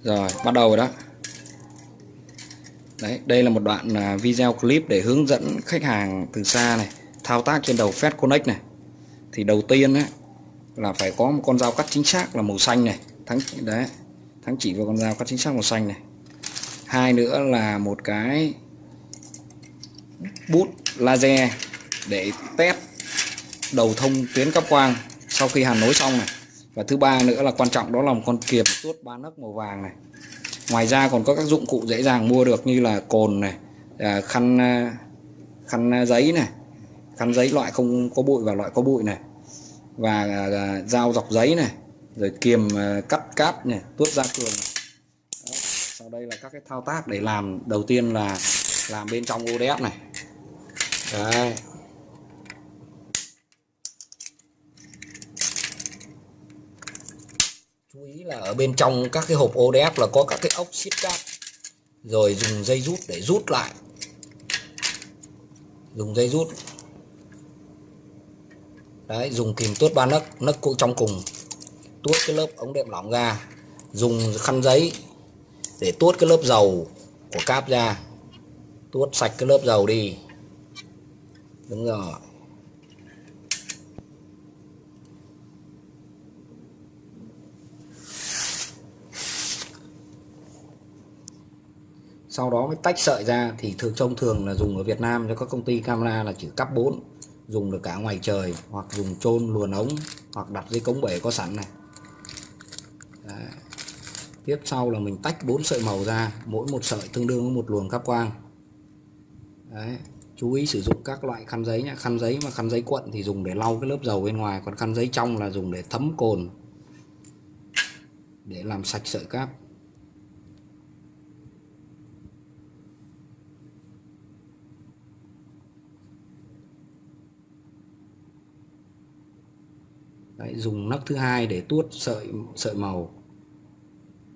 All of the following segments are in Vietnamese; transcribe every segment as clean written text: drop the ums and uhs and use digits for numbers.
Rồi, bắt đầu rồi đó. Đấy, đây là một đoạn video clip để hướng dẫn khách hàng từ xa này thao tác trên đầu Fast Connect này. Thì đầu tiên ấy, là phải có một con dao cắt chính xác là màu xanh này. Thắng chỉ vào con dao cắt chính xác màu xanh này. Hai nữa là một cái bút laser để test đầu thông tuyến cáp quang sau khi hàn nối xong này. Và thứ ba nữa là quan trọng, đó là một con kiềm tuốt ba nấc màu vàng này. Ngoài ra còn có các dụng cụ dễ dàng mua được như là cồn này, khăn giấy này, khăn giấy loại không có bụi và loại có bụi này, và dao dọc giấy này, rồi kiềm cắt cáp này, tuốt da cường này. Đó. Sau đây là các cái thao tác để làm. Đầu tiên là làm bên trong ODF này. Đấy. Chú ý là ở bên trong các cái hộp ODF là có các cái ốc siết cáp, rồi dùng dây rút để rút lại. Dùng dây rút. Đấy, dùng kìm tuốt ba nấc cụ trong cùng tuốt cái lớp ống đệm lỏng ra. Dùng khăn giấy để tuốt cái lớp dầu của cáp ra, tuốt sạch cái lớp dầu đi. Đúng rồi. Sau đó mới tách sợi ra. Thì thông thường là dùng ở Việt Nam cho các công ty camera là chỉ cáp 4, dùng được cả ngoài trời, hoặc dùng chôn luồn ống, hoặc đặt dây cống bể có sẵn này. Đấy. Tiếp sau là mình tách 4 sợi màu ra, mỗi một sợi tương đương với một luồng cáp quang. Đấy. Chú ý sử dụng các loại khăn giấy nhé. Khăn giấy mà khăn giấy cuộn thì dùng để lau cái lớp dầu bên ngoài, còn khăn giấy trong là dùng để thấm cồn, để làm sạch sợi cáp. Đấy, dùng nấc thứ hai để tuốt sợi màu.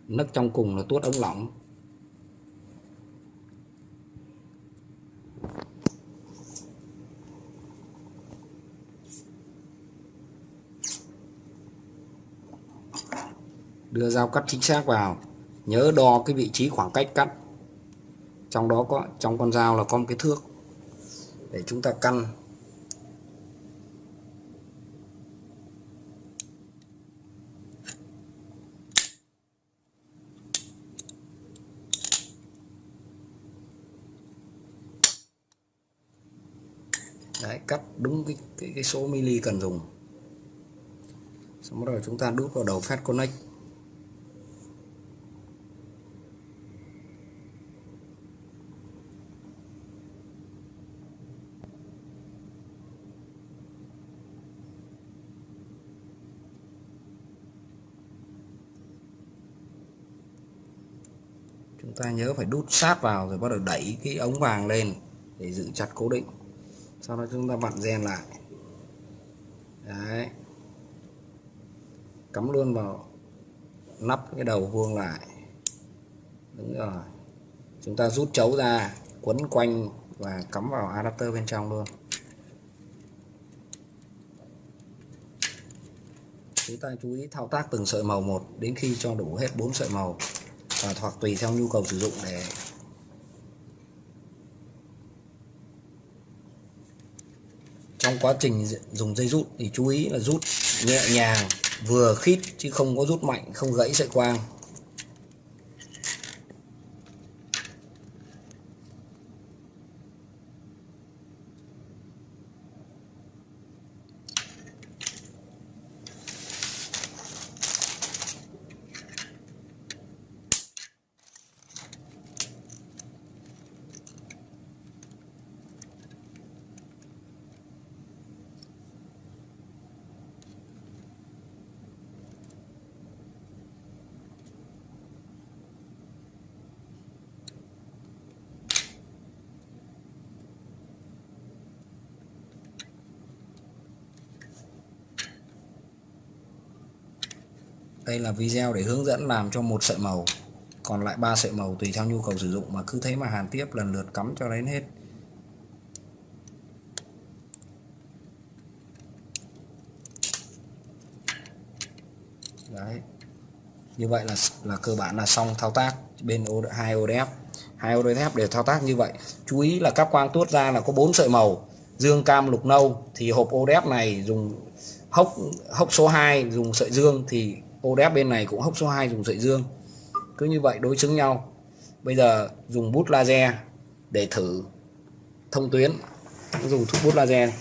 Nấc trong cùng là tuốt ống lỏng. Đưa dao cắt chính xác vào, nhớ đo cái vị trí khoảng cách cắt. Trong con dao là có một cái thước để chúng ta căn. Đấy, cắt đúng cái số mili cần dùng. Xong rồi chúng ta đút vào đầu Fast Connect. Chúng ta nhớ phải đút sát vào rồi bắt đầu đẩy cái ống vàng lên để giữ chặt cố định. Sau đó chúng ta vặn gen lại. Đấy. Cắm luôn vào nắp cái đầu vuông lại. Đúng rồi. Chúng ta rút chấu ra, quấn quanh và cắm vào adapter bên trong luôn. Chúng ta chú ý thao tác từng sợi màu một đến khi cho đủ hết 4 sợi màu, và hoặc tùy theo nhu cầu sử dụng. Để trong quá trình dùng dây rút thì chú ý là rút nhẹ nhàng, vừa khít chứ không có rút mạnh, không gãy sợi quang. Đây là video để hướng dẫn làm cho một sợi màu, còn lại 3 sợi màu tùy theo nhu cầu sử dụng, mà cứ thế mà hàn tiếp lần lượt cắm cho đến hết. Đấy. Như vậy là cơ bản là xong thao tác bên hai ô đép. Hai ô đép đều thao tác như vậy. Chú ý là cáp quang tuốt ra là có 4 sợi màu dương, cam, lục, nâu. Thì hộp ô đép này dùng hốc số 2 dùng sợi dương, thì ô đép bên này cũng hốc số 2 dùng sợi dương. Cứ như vậy đối xứng nhau. Bây giờ dùng bút laser để thử thông tuyến. Dùng bút laser này.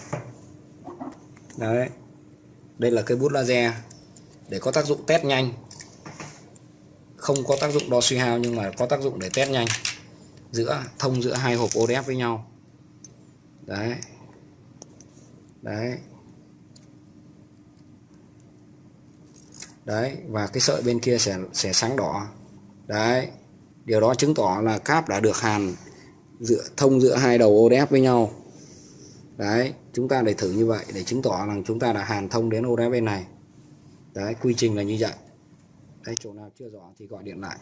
Đấy. Đây là cây bút laser để có tác dụng test nhanh. Không có tác dụng đo suy hao nhưng mà có tác dụng để test nhanh thông giữa hai hộp ô đép với nhau. Đấy. Đấy. Đấy, và cái sợi bên kia sẽ sáng đỏ. Đấy. Điều đó chứng tỏ là cáp đã được hàn thông giữa hai đầu ô đép với nhau. Đấy, chúng ta để thử như vậy để chứng tỏ rằng chúng ta đã hàn thông đến ô đép bên này. Đấy, quy trình là như vậy. Đấy, chỗ nào chưa rõ thì gọi điện lại.